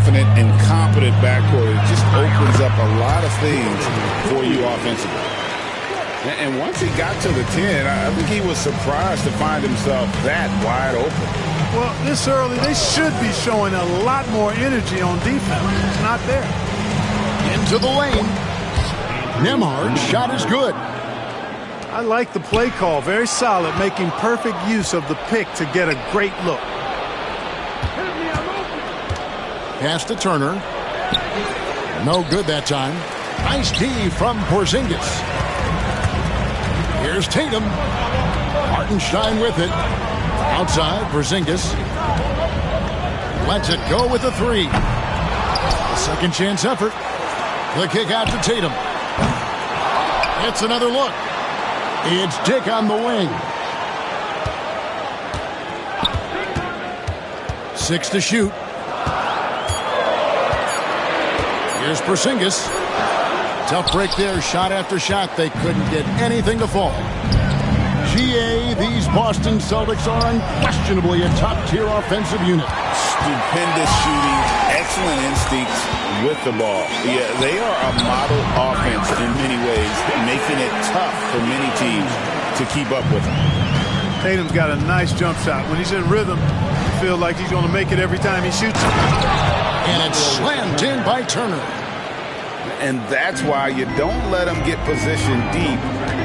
confident and competent backcourt. It just opens up a lot of things for you offensively. And once he got to the 10, I think he was surprised to find himself that wide open. Well, this early, they should be showing a lot more energy on defense. It's not there. Into the lane. Nembhard's shot is good. I like the play call. Very solid, making perfect use of the pick to get a great look. Pass to Turner. No good that time. Nice D from Porzingis. Here's Tatum. Hartenstein with it. Outside, Porzingis. Lets it go with a three. A second chance effort. The kick out to Tatum. It's another look. It's Dick on the wing. 6 to shoot. Here's Porzingis. Tough break there. Shot after shot. They couldn't get anything to fall. GA, these Boston Celtics are unquestionably a top-tier offensive unit. Stupendous shooting, excellent instincts with the ball. Yeah, they are a model offense in many ways, making it tough for many teams to keep up with them. Tatum's got a nice jump shot. When he's in rhythm, you feel like he's going to make it every time he shoots. And it's slammed in by Turner. And that's why you don't let him get positioned deep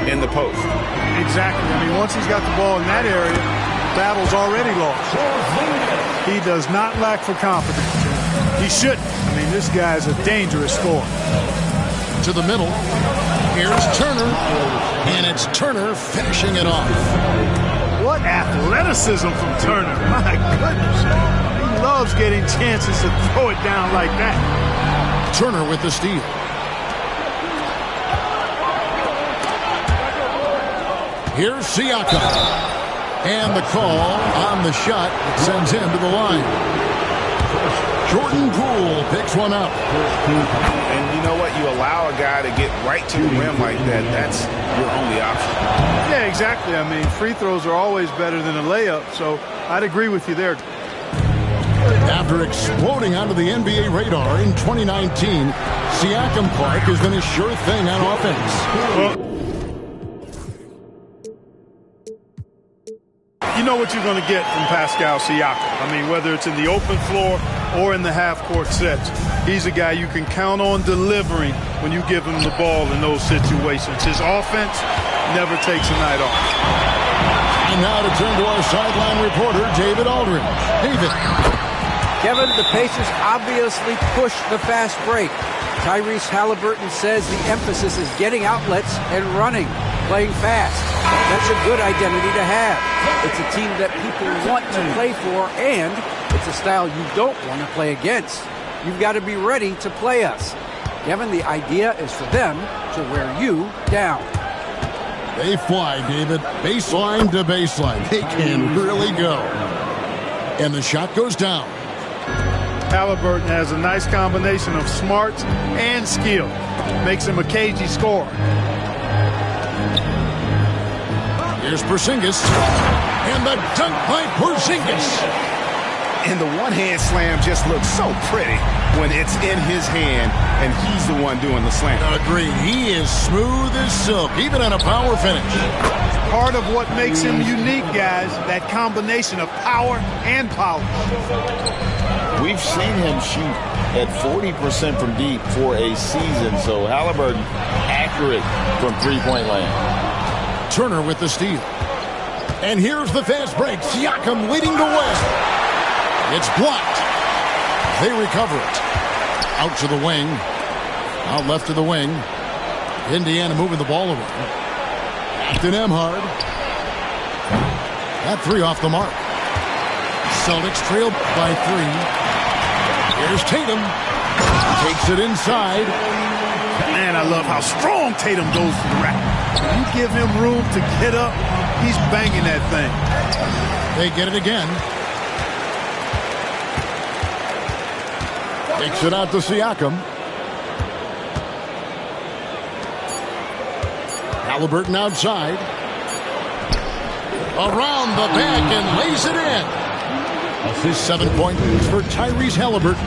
in the post. Exactly. I mean, once he's got the ball in that area, the battle's already lost. He does not lack for confidence. He shouldn't. I mean, this guy's a dangerous scorer. To the middle. Here's Turner. And it's Turner finishing it off. What athleticism from Turner. My goodness. He loves getting chances to throw it down like that. Turner with the steal. Here's Siakam. And the call on the shot sends him to the line. Jordan Poole picks one up. And you know what? You allow a guy to get right to the rim like that. That's your only option. Yeah, exactly. I mean, free throws are always better than a layup, so I'd agree with you there. After exploding onto the NBA radar in 2019, Siakam Park has been a sure thing on offense. Well, you know what you're going to get from Pascal Siakam. I mean, whether it's in the open floor or in the half-court sets, he's a guy you can count on delivering when you give him the ball in those situations. His offense never takes a night off. And now to turn to our sideline reporter, David Aldridge. David. Kevin, the Pacers obviously pushed the fast break. Tyrese Halliburton says the emphasis is getting outlets and running, playing fast. That's a good identity to have. It's a team that people want to play for, and it's a style you don't want to play against. You've got to be ready to play us. Kevin, the idea is for them to wear you down. They fly, David. Baseline to baseline. They can really go. And the shot goes down. Halliburton has a nice combination of smarts and skill. Makes him a cagey scorer. Here's Porzingis. And the dunk by Porzingis. And the one-hand slam just looks so pretty when it's in his hand and he's the one doing the slam. Agreed. He is smooth as silk, even on a power finish. Part of what makes him unique, guys, that combination of power and polish. We've seen him shoot at 40% from deep for a season, so Halliburton accurate from three-point land. Turner with the steal. And here's the fast break. Siakam leading the way. It's blocked. They recover it. Out to the wing. Out left to the wing. Indiana moving the ball away. Back to Nembhard. That three off the mark. Celtics trail by 3. Here's Tatum. Takes it inside. Man, I love how strong Tatum goes to the rack. When you give him room to get up, he's banging that thing. They get it again. Takes it out to Siakam. Halliburton outside. Around the back and lays it in. 7 points for Tyrese Halliburton.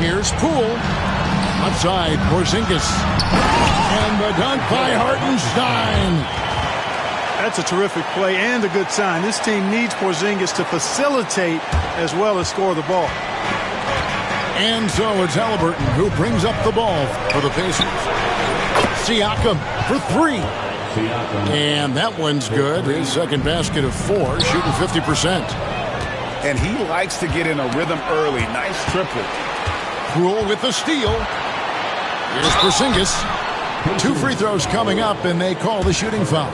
Here's Poole. Outside, Porzingis. And the dunk by Hartenstein. That's a terrific play and a good sign. This team needs Porzingis to facilitate as well as score the ball. And so it's Halliburton who brings up the ball for the Pacers. Siakam for 3. And that one's good. His second basket of 4, shooting 50%. And he likes to get in a rhythm early. Nice triple. Poole with the steal. Here's Porzingis. 2 free throws coming up, and they call the shooting foul.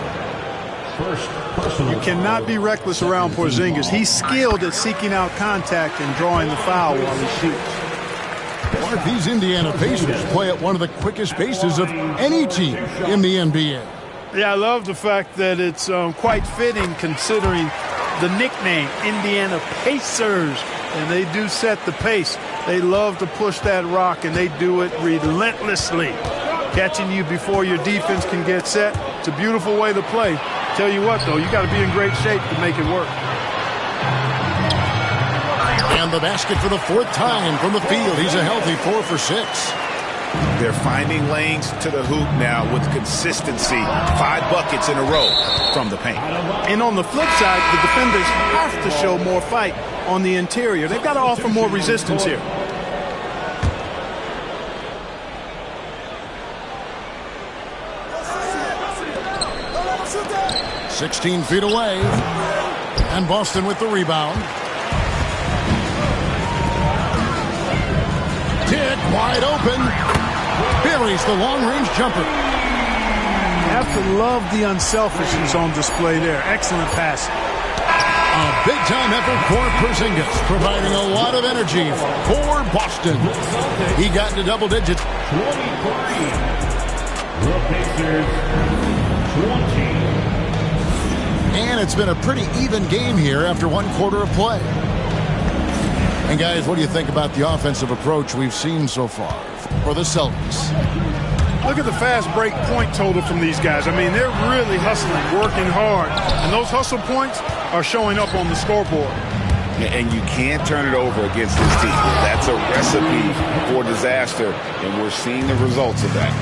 You cannot be reckless around Porzingis. He's skilled at seeking out contact and drawing the foul while he shoots. Mark, these Indiana Pacers play at one of the quickest paces of any team in the NBA. Yeah, I love the fact that it's quite fitting considering the nickname, Indiana Pacers. And they do set the pace. They love to push that rock, and they do it relentlessly. Catching you before your defense can get set. It's a beautiful way to play. Tell you what, though, you got to be in great shape to make it work. And the basket for the 4th time from the field. He's a healthy 4 for 6. They're finding lanes to the hoop now with consistency. 5 buckets in a row from the paint. And on the flip side, the defenders have to show more fight on the interior. They've got to offer more resistance here. "16 feet away. And Boston with the rebound. Tick wide open. Buries the long-range jumper. You have to love the unselfishness on display there. Excellent pass. A big-time effort for Porzingis, providing a lot of energy for Boston. He got into double digits. 23. The Pacers, 20. And it's been a pretty even game here after 1 quarter of play. And guys, what do you think about the offensive approach we've seen so far for the Celtics? Look at the fast break point total from these guys. I mean, they're really hustling, working hard. And those hustle points are showing up on the scoreboard. And you can't turn it over against this team. That's a recipe for disaster, and we're seeing the results of that.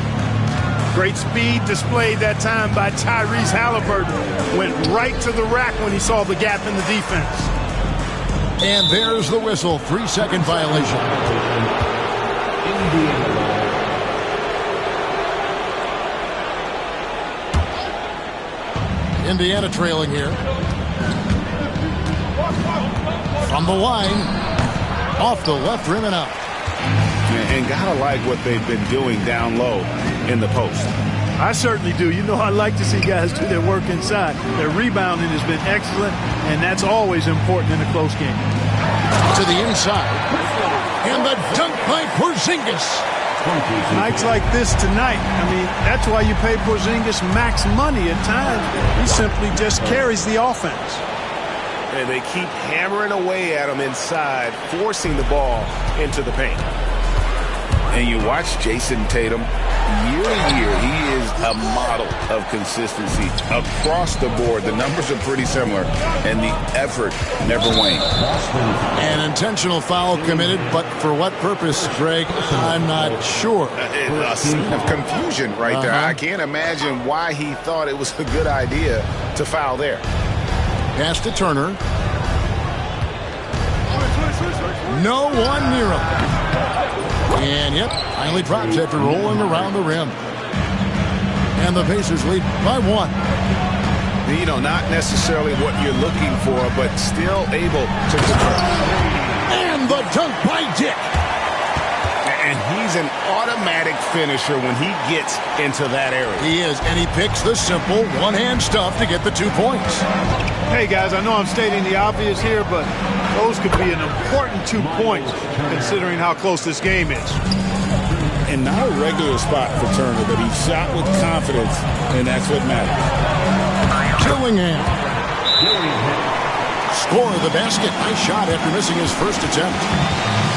Great speed displayed that time by Tyrese Halliburton. Went right to the rack when he saw the gap in the defense. And there's the whistle. 3-second violation. Indiana trailing here. From the line. Off the left rim and out. And gotta like what they've been doing down low in the post. I certainly do. You know, I like to see guys do their work inside. Their rebounding has been excellent, and that's always important in a close game. To the inside. And the dunk by Porzingis. Nights like this tonight, I mean, that's why you pay Porzingis max money at times. He simply just carries the offense. And they keep hammering away at him inside, forcing the ball into the paint. And you watch Jason Tatum, year to year, he is a model of consistency across the board. The numbers are pretty similar, and the effort never wanes. An intentional foul committed, but for what purpose, Greg? I'm not sure. A scene of confusion right there. I can't imagine why he thought it was a good idea to foul there. Pass to Turner. No one near him. And yep, finally drops after rolling around the rim. And the Pacers lead by 1. You know, not necessarily what you're looking for, but still able to convert. And the dunk by Dick. And he's an automatic finisher when he gets into that area. He is, and he picks the simple one-hand stuff to get the 2 points. Hey, guys, I know I'm stating the obvious here, but those could be an important 2 points considering how close this game is. And not a regular spot for Turner, but he shot with confidence, and that's what matters. Dillingham. Score of the basket. Nice shot after missing his first attempt.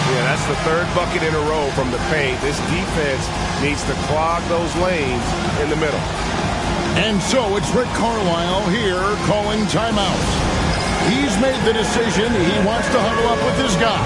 Yeah, that's the 3rd bucket in a row from the paint. This defense needs to clog those lanes in the middle. And so it's Rick Carlisle here calling timeout. He's made the decision. He wants to huddle up with his guy.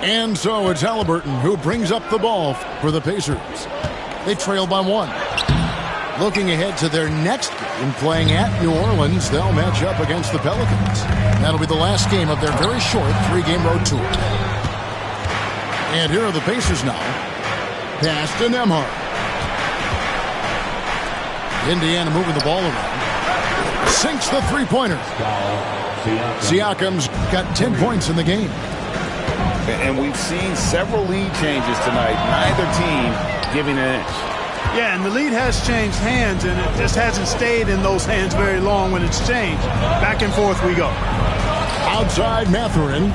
And so it's Haliburton who brings up the ball for the Pacers. They trail by 1. Looking ahead to their next game, playing at New Orleans, they'll match up against the Pelicans. That'll be the last game of their very short 3-game road tour. And here are the Pacers now. Pass to Nembhard. Indiana moving the ball around. Sinks the three-pointer. Siakam's got 10 points in the game. And we've seen several lead changes tonight. Neither team giving an inch. Yeah, and the lead has changed hands, and it just hasn't stayed in those hands very long when it's changed. Back and forth we go. Outside Mathurin.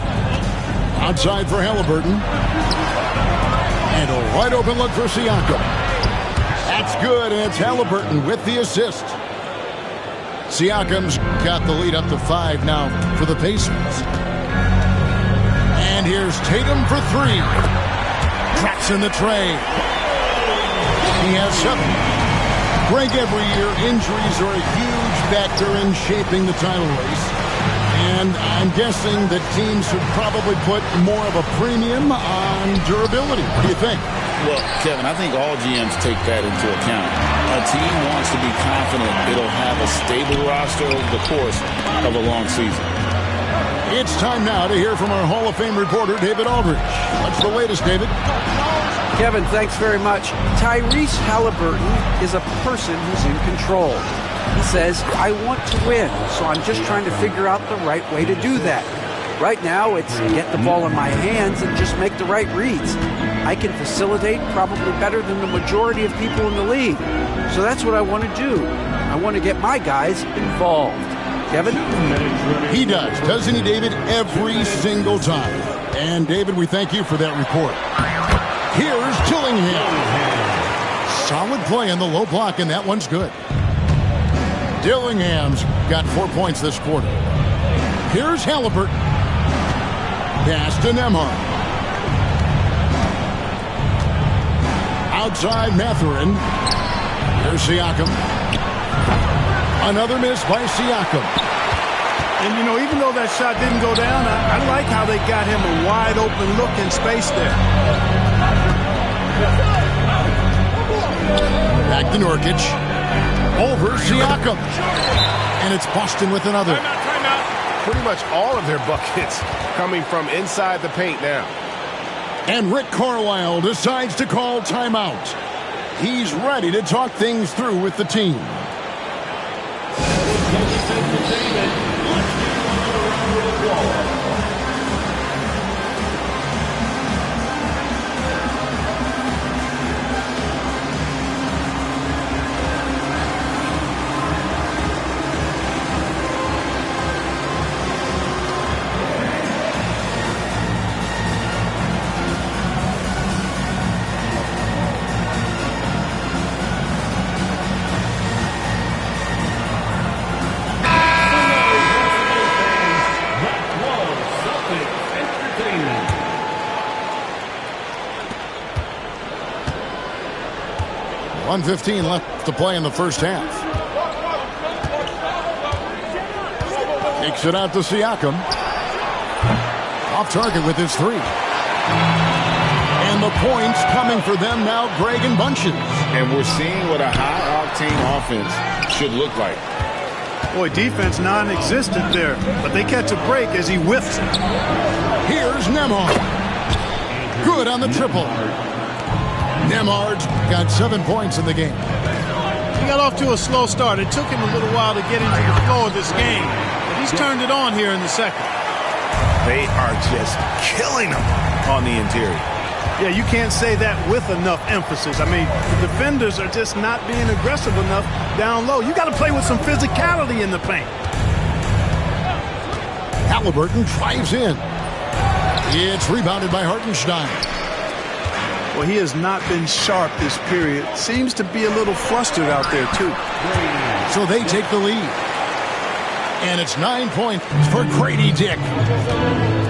Outside for Haliburton. And a wide open look for Siakam. That's good, and it's Haliburton with the assist. Siakam's got the lead up to 5 now for the Pacers. And here's Tatum for 3. Drops in the tray. He has 7. Greg, every year, injuries are a huge factor in shaping the title race. And I'm guessing that teams should probably put more of a premium on durability. What do you think? Well, Kevin, I think all GMs take that into account. A team wants to be confident it'll have a stable roster over the course of a long season. It's time now to hear from our Hall of Fame reporter, David Aldridge. What's the latest, David? Kevin, thanks very much. Tyrese Haliburton is a person who's in control. He says, I want to win, so I'm just trying to figure out the right way to do that. Right now, it's get the ball in my hands and just make the right reads. I can facilitate probably better than the majority of people in the league. So that's what I want to do. I want to get my guys involved. Kevin? He does, doesn't he, David? Every single time. And, David, we thank you for that report. Here's Dillingham. Solid play on the low block, and that one's good. Dillingham's got 4 points this quarter. Here's Haliburton. Pass to Nembhard. Outside Mathurin. Here's Siakam. Another miss by Siakam. And, you know, even though that shot didn't go down, I like how they got him a wide open look in space there. Back to Nurkic. Over Siakam. And it's Boston with another. Timeout. Pretty much all of their buckets coming from inside the paint now. And Rick Carlisle decides to call timeout. He's ready to talk things through with the team. .1:15 left to play in the first half. Takes it out to Siakam. Off target with his 3. And the points coming for them now, Greg, in bunches. And we're seeing what a high-octane offense should look like. Boy, defense non-existent there, but they catch a break as he whiffs it. Here's Nembhard. Good on the triple. Nembhard's got 7 points in the game. He got off to a slow start. It took him a little while to get into the flow of this game, but he's turned it on here in the second. They are just killing them on the interior. Yeah, you can't say that with enough emphasis. I mean, the defenders are just not being aggressive enough down low. You got to play with some physicality in the paint. Haliburton drives in. It's rebounded by Hartenstein. Well, he has not been sharp this period. Seems to be a little flustered out there, too. So they take the lead. And it's 9 points for Grady Dick.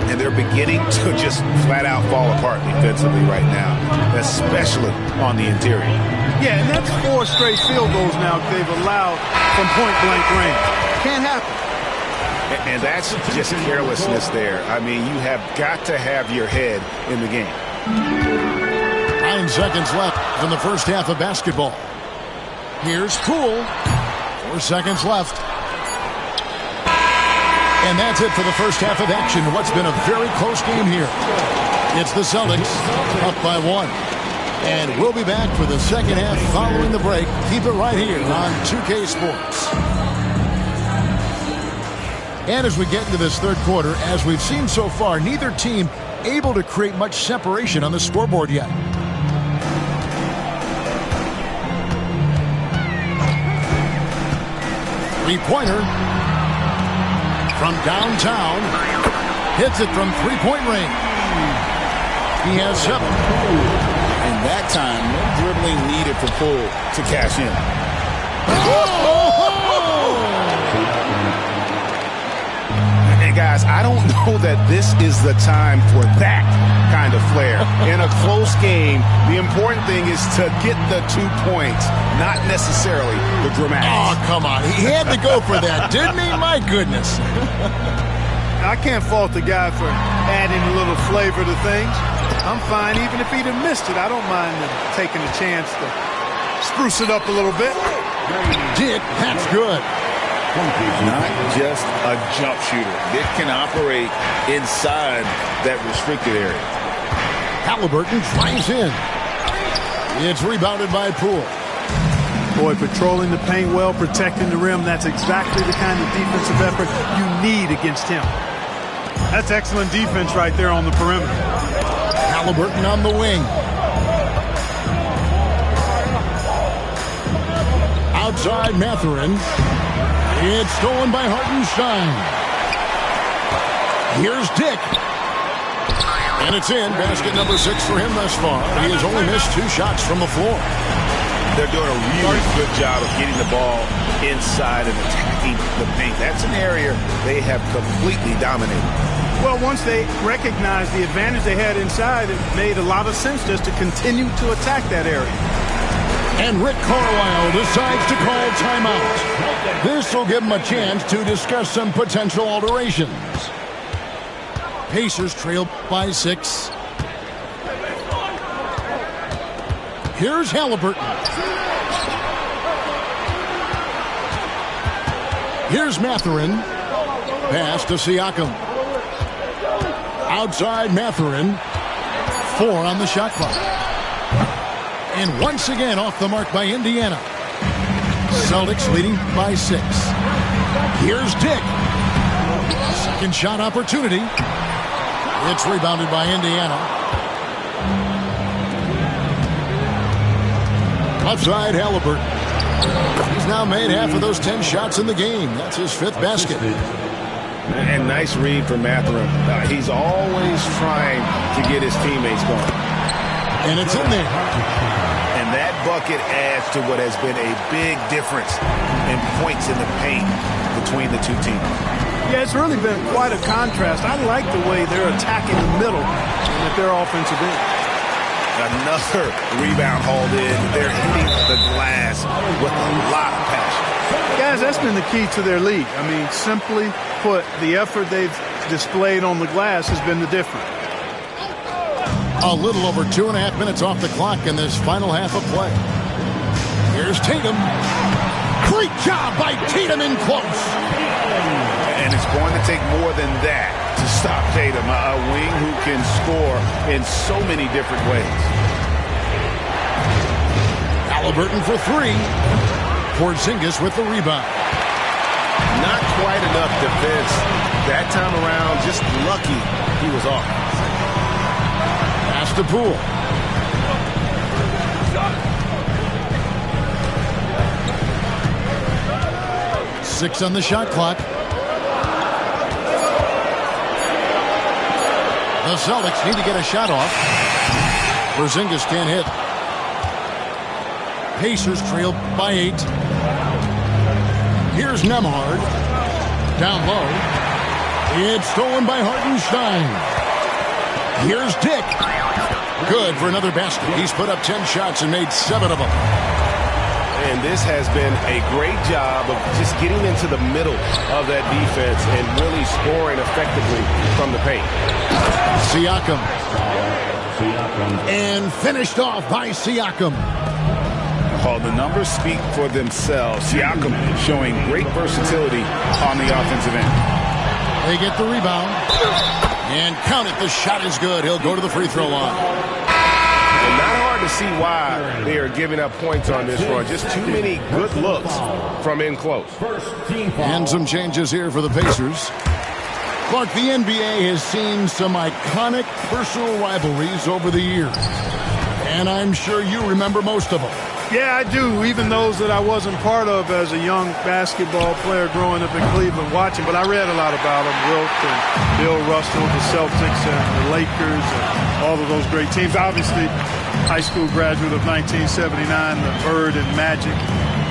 And they're beginning to just flat out fall apart defensively right now, especially on the interior. Yeah, and that's 4 straight field goals now they've allowed from point-blank range. Can't happen. And that's just carelessness there. I mean, you have got to have your head in the game. 9 seconds left in the first half of basketball. Here's Poole. 4 seconds left. And that's it for the first half of action. What's been a very close game here. It's the Celtics up by 1. And we'll be back for the second half following the break. Keep it right here on 2K Sports. And as we get into this third quarter, as we've seen so far, neither team able to create much separation on the scoreboard yet. Three-pointer from downtown. Hits it from three-point range. He has 7. And that time, no dribbling needed for Poole to cash in. And guys, I don't know that this is the time for that kind of flair. In a close game, the important thing is to get the 2 points, not necessarily the dramatics. Oh, come on. He had to go for that, didn't he? My goodness. I can't fault the guy for adding a little flavor to things. I'm fine even if he'd have missed it. I don't mind taking a chance to spruce it up a little bit. Dick, that's good. Not just a jump shooter. Dick can operate inside that restricted area. Halliburton drives in. It's rebounded by Poole. Boy, patrolling the paint well, protecting the rim, that's exactly the kind of defensive effort you need against him. That's excellent defense right there on the perimeter. Halliburton on the wing. Outside Mathurin. It's stolen by Hartenstein. Here's Dick. And it's in. Basket number 6 for him thus far. He has only missed 2 shots from the floor. They're doing a really good job of getting the ball inside and attacking the paint. That's an area they have completely dominated. Well, once they recognized the advantage they had inside, it made a lot of sense just to continue to attack that area. And Rick Carlisle decides to call timeout. This will give him a chance to discuss some potential alterations. Pacers trail by 6. Here's Halliburton. Here's Mathurin. Pass to Siakam. Outside Mathurin. 4 on the shot clock. And once again off the mark by Indiana. Celtics leading by 6. Here's Dick. Second shot opportunity. It's rebounded by Indiana. Outside Halliburton. He's now made half of those 10 shots in the game. That's his 5th basket. And nice read from Mathurin. He's always trying to get his teammates going. And it's in there. And that bucket adds to what has been a big difference in points in the paint between the two teams. Yeah, it's really been quite a contrast. I like the way they're attacking the middle with their offensive end. Another rebound hauled in. They're hitting the glass with a lot of passion. Guys, that's been the key to their lead. I mean, simply put, the effort they've displayed on the glass has been the difference. A little over 2.5 minutes off the clock in this final half of play. Here's Tatum. Great job by Tatum in close. And it's going to take more than that to stop Tatum, a wing who can score in so many different ways. Halliburton for 3. Porzingis with the rebound. Not quite enough defense that time around. Just lucky he was off. Pass to Poole. Six on the shot clock. The Celtics need to get a shot off. Porzingis can't hit. Pacers trail by 8. Here's Nembhard. down low. It's stolen by Hartenstein. Here's Dick. Good for another basket. He's put up 10 shots and made 7 of them. And this has been a great job of just getting into the middle of that defense and really scoring effectively from the paint. Siakam. And finished off by Siakam. Oh, the numbers speak for themselves. Siakam showing great versatility on the offensive end. They get the rebound. And count it. The shot is good. He'll go to the free throw line. And not hard to see why they are giving up points on this run. Just too many good looks from in close. And some changes here for the Pacers. Clark, the NBA has seen some iconic personal rivalries over the years. And I'm sure you remember most of them. Yeah, I do, even those that I wasn't part of as a young basketball player growing up in Cleveland watching. But I read a lot about them, Wilt and Bill Russell, the Celtics and the Lakers, and all of those great teams. Obviously, high school graduate of 1979, the Bird and Magic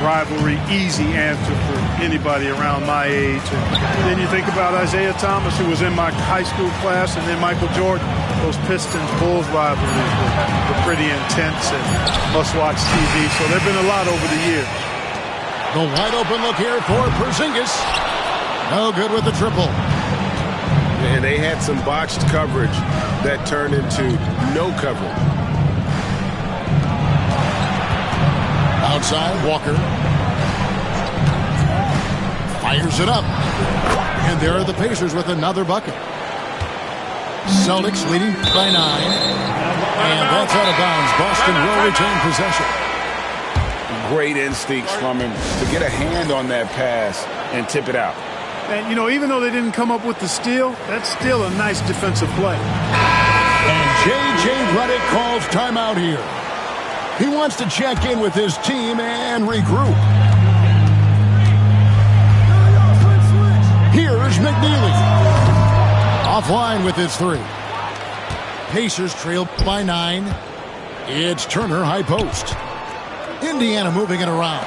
rivalry, easy answer for anybody around my age. And then you think about Isaiah Thomas, who was in my high school class, and then Michael Jordan. Those Pistons-Bulls rivalries were pretty intense and must-watch TV. So there have been a lot over the years. The wide-open look here for Porzingis. No good with the triple. And they had some botched coverage that turned into no coverage. Outside, Walker. Fires it up. And there are the Pacers with another bucket. Celtics leading by 9. And that's out of bounds. Boston will retain possession. Great instincts from him to get a hand on that pass and tip it out. And, you know, even though they didn't come up with the steal, that's still a nice defensive play. And J.J. Redick calls timeout here. He wants to check in with his team and regroup. Here's McNeely. Offline with his 3. Pacers trail by 9. It's Turner, high post. Indiana moving it around.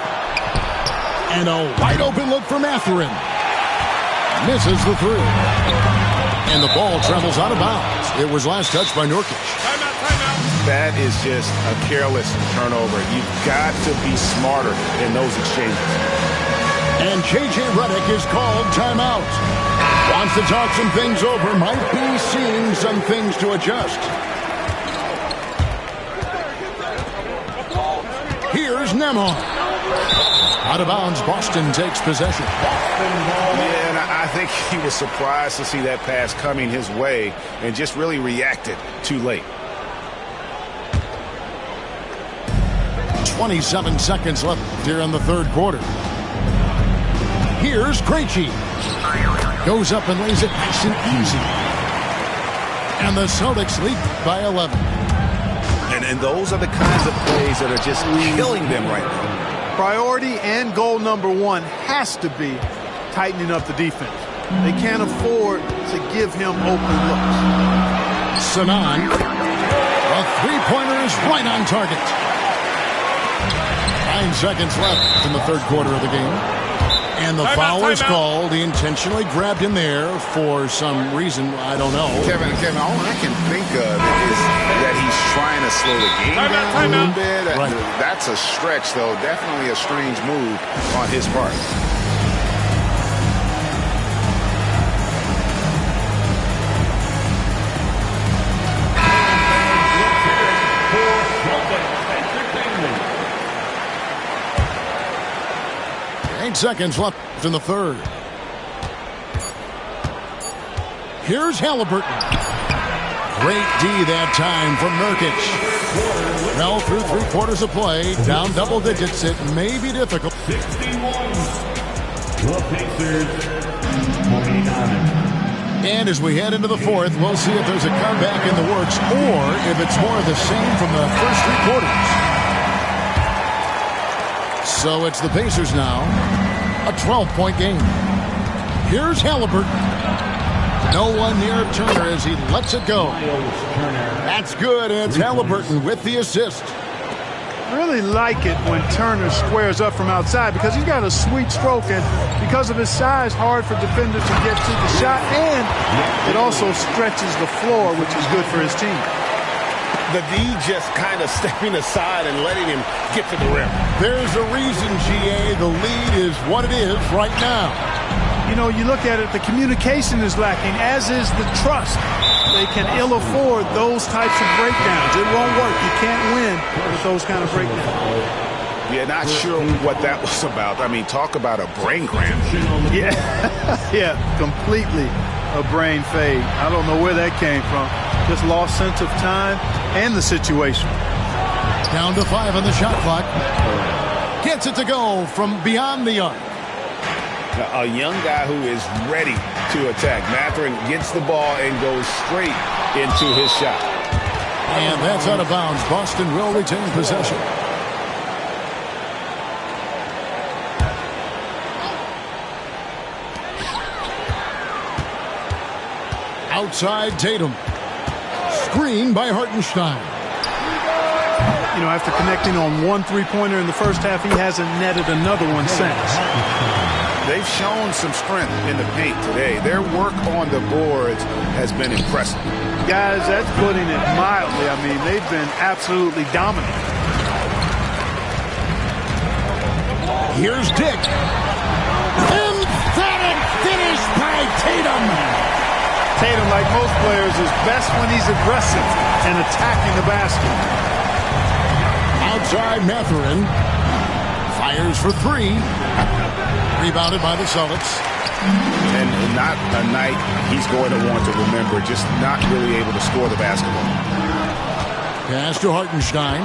And a wide open look for Mathurin. Misses the 3. And the ball travels out of bounds. It was last touched by Nurkic. That is just a careless turnover. You've got to be smarter in those exchanges. And J.J. Redick is called timeout. Wants to talk some things over. Might be seeing some things to adjust. Here's Nembhard. Out of bounds, Boston takes possession. Yeah, and I think he was surprised to see that pass coming his way and just really reacted too late. 27 seconds left here in the third quarter. Here's Krejci. Goes up and lays it nice and easy. And the Celtics lead by 11. And those are the kinds of plays that are just killing them right now. Priority and goal number 1 has to be tightening up the defense. They can't afford to give him open looks. Sanan. A three-pointer is right on target. 9 seconds left in the third quarter of the game. And the foul is called. He intentionally grabbed him there for some reason. I don't know. Kevin, all I can think of is that he's trying to slow the game down a little bit. Right. That's a stretch, though. Definitely a strange move on his part. Seconds left in the third. Here's Halliburton. Great D that time from Nurkic. Well, through 3 quarters of play, down double digits, it may be difficult. 61. The Pacers, 49. And as we head into the fourth, we'll see if there's a comeback in the works or if it's more of the same from the first 3 quarters. So it's the Pacers now. A 12-point game. Here's Halliburton. No one near Turner as he lets it go. That's good, and it's Halliburton with the assist. really like it when Turner squares up from outside because he's got a sweet stroke, and because of his size, hard for defenders to get to the shot, and it also stretches the floor, which is good for his team. The D just kind of stepping aside and letting him get to the rim. There's a reason, GA, the lead is what it is right now. You know, you look at it, the communication is lacking, as is the trust. They can ill afford those types of breakdowns. It won't work. You can't win with those kind of breakdowns. Yeah, not sure what that was about. I mean, talk about a brain cramp. Yeah, yeah, completely a brain fade. I don't know where that came from. Just lost sense of time and the situation. Down to 5 on the shot clock. Gets it to go from beyond the arc. A young guy who is ready to attack. Mathurin gets the ball and goes straight into his shot. And that's out of bounds. Boston will retain possession. Outside Tatum. Screen by Hartenstein. You know, after connecting on one three-pointer in the first half, he hasn't netted another one since. They've shown some strength in the paint today. Their work on the boards has been impressive. Guys, that's putting it mildly. I mean, they've been absolutely dominant. Here's Dick. Emphatic finish by Tatum. Tatum, like most players, is best when he's aggressive and attacking the basket. Outside Mathurin. Fires for 3. Rebounded by the Celtics. And not a night he's going to want to remember, just not really able to score the basketball. Pass to Hartenstein.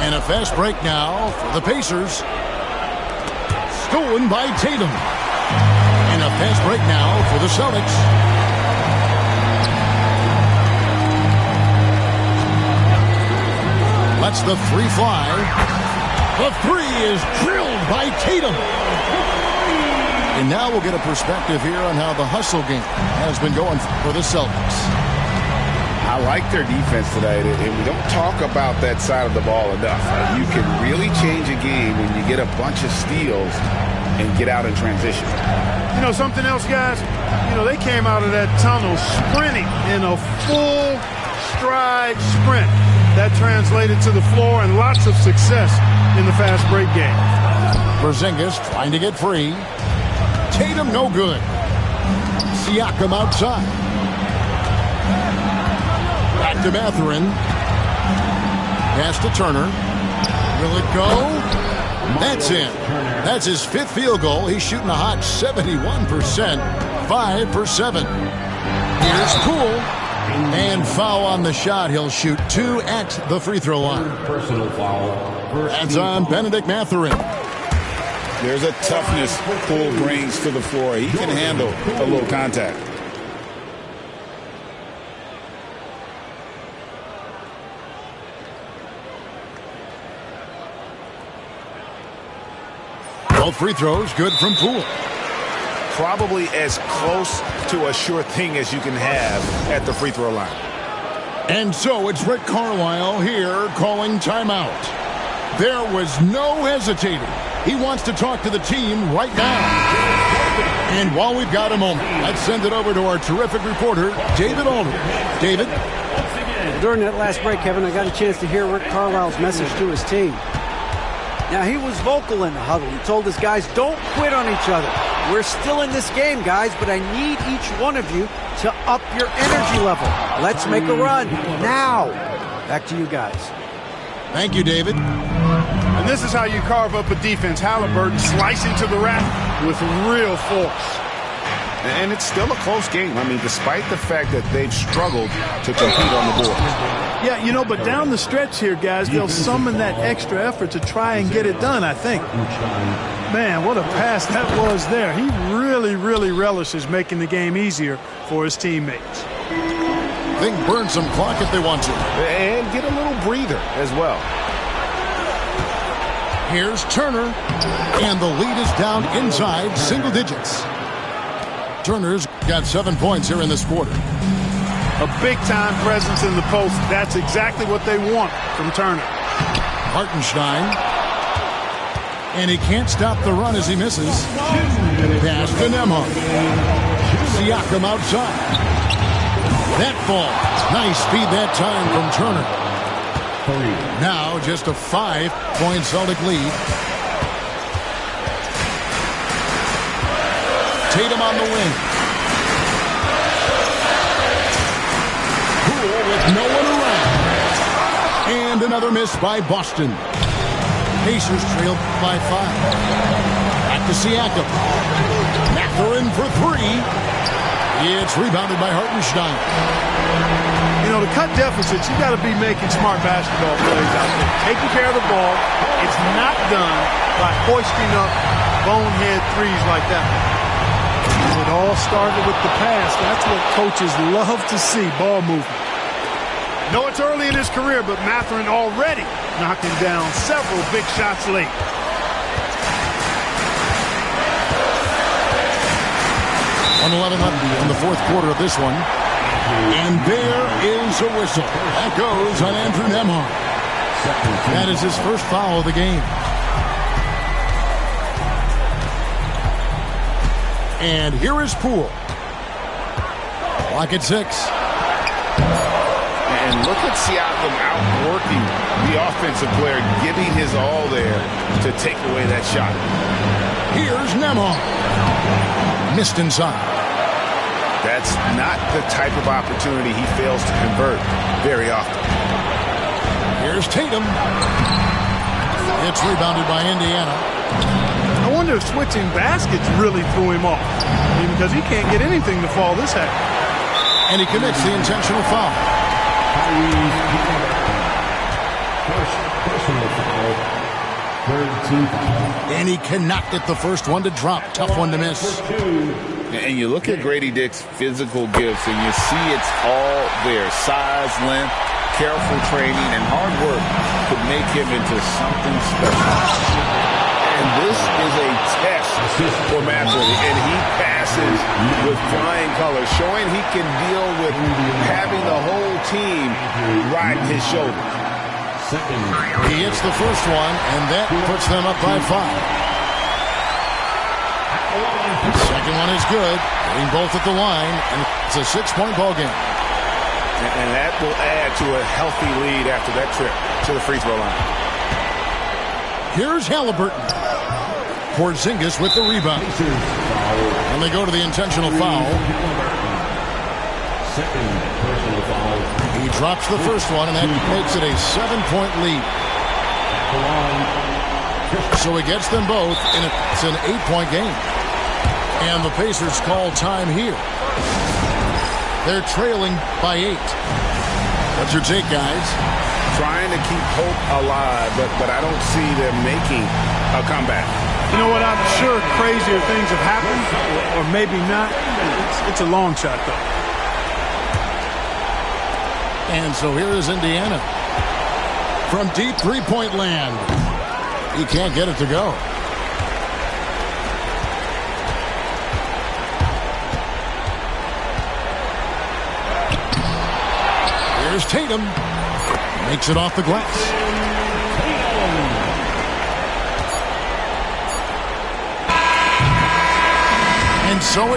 And a fast break now for the Pacers. Stolen by Tatum. And a fast break now for the Celtics. Lets the 3 fly. The 3 is drilled by Tatum. And now we'll get a perspective here on how the hustle game has been going for the Celtics. I like their defense today, and we don't talk about that side of the ball enough. You can really change a game when you get a bunch of steals and get out in transition. You know, something else, guys? You know, they came out of that tunnel sprinting in a full stride sprint. That translated to the floor and lots of success in the fast break game. Porzingis trying to get free. Tatum no good. Siakam outside. Back to Mathurin. Pass to Turner. Will it go? That's in. That's his 5th field goal. He's shooting a hot 71%. 5 for 7. Here's Poole. And foul on the shot. He'll shoot 2 at the free throw line. Personal foul. That's on Benedict Mathurin. There's a toughness Poole brings to the floor. He can handle a little contact. Both free throws good from Poole. Probably as close to a sure thing as you can have at the free throw line. And so it's Rick Carlisle here calling timeout. There was no hesitating. He wants to talk to the team right now. And while we've got a moment, let's send it over to our terrific reporter, David Aldridge. David? During that last break, Kevin, I got a chance to hear Rick Carlisle's message to his team. Now, he was vocal in the huddle. He told his guys, don't quit on each other. We're still in this game, guys, but I need each one of you to up your energy level. Let's make a run now. Back to you guys. Thank you, David. And this is how you carve up a defense. Halliburton slicing to the rack with real force. And it's still a close game. I mean, despite the fact that they've struggled to compete on the board. Yeah, you know, but down the stretch here, guys, they'll summon that extra effort to try and get it done, I think. Man, what a pass that was there. He really, really relishes making the game easier for his teammates. They can burn some clock if they want to. And get a little breather as well. Here's Turner. And the lead is down inside single digits. Turner's got 7 points here in this quarter. A big-time presence in the post. That's exactly what they want from Turner. Hartenstein. And he can't stop the run as he misses. Pass to Nembhard. Siakam outside. That ball. Nice speed that time from Turner. Now just a 5-point Celtic lead. Tatum on the wing. Poole with no one around. And another miss by Boston. Pacers trail by 5. Back to Siakam. Mathurin for 3. It's rebounded by Hartenstein. You know, to cut deficits, you got to be making smart basketball plays out there. Taking care of the ball. It's not done by hoisting up bonehead threes like that. It all started with the pass. That's what coaches love to see, ball movement. No, it's early in his career, but Mathurin already knocking down several big shots late. .11 left in the fourth quarter of this one. And there is a whistle. That goes on Andrew Nembhard. That is his first foul of the game. And here is Poole. Clock at 6. And look at Siakam outworking the offensive player, giving his all there to take away that shot. Here's Nembhard. Missed inside. That's not the type of opportunity he fails to convert very often. Here's Tatum. It's rebounded by Indiana. I wonder if switching baskets really threw him off. I mean, because he can't get anything to fall this high. And he commits the intentional foul. Personal foul. Third team foul. And he cannot get the first one to drop. Tough one to miss. And you look at Grady Dick's physical gifts, and you see it's all there. Size, length, careful training, and hard work could make him into something special. And this is a test for Mathurin, and he passes with flying colors, showing he can deal with having the whole team riding his shoulder. He hits the first one, and that puts them up by 5. Second one is good. Hitting both at the line, and it's a 6-point ball game. And that will add to a healthy lead after that trip to the free throw line. Here's Halliburton. Porzingis with the rebound. And they go to the intentional foul. Second personal foul. He drops the first one, and that makes it a 7-point lead. So he gets them both, and it's an 8-point game. And the Pacers call time here. They're trailing by 8. What's your take, guys? Trying to keep hope alive, but I don't see them making a comeback. You know what? I'm sure crazier things have happened, or maybe not. It's a long shot, though. And so here is Indiana. From deep three-point land. He can't get it to go. Here's Tatum. Makes it off the glass. And so it's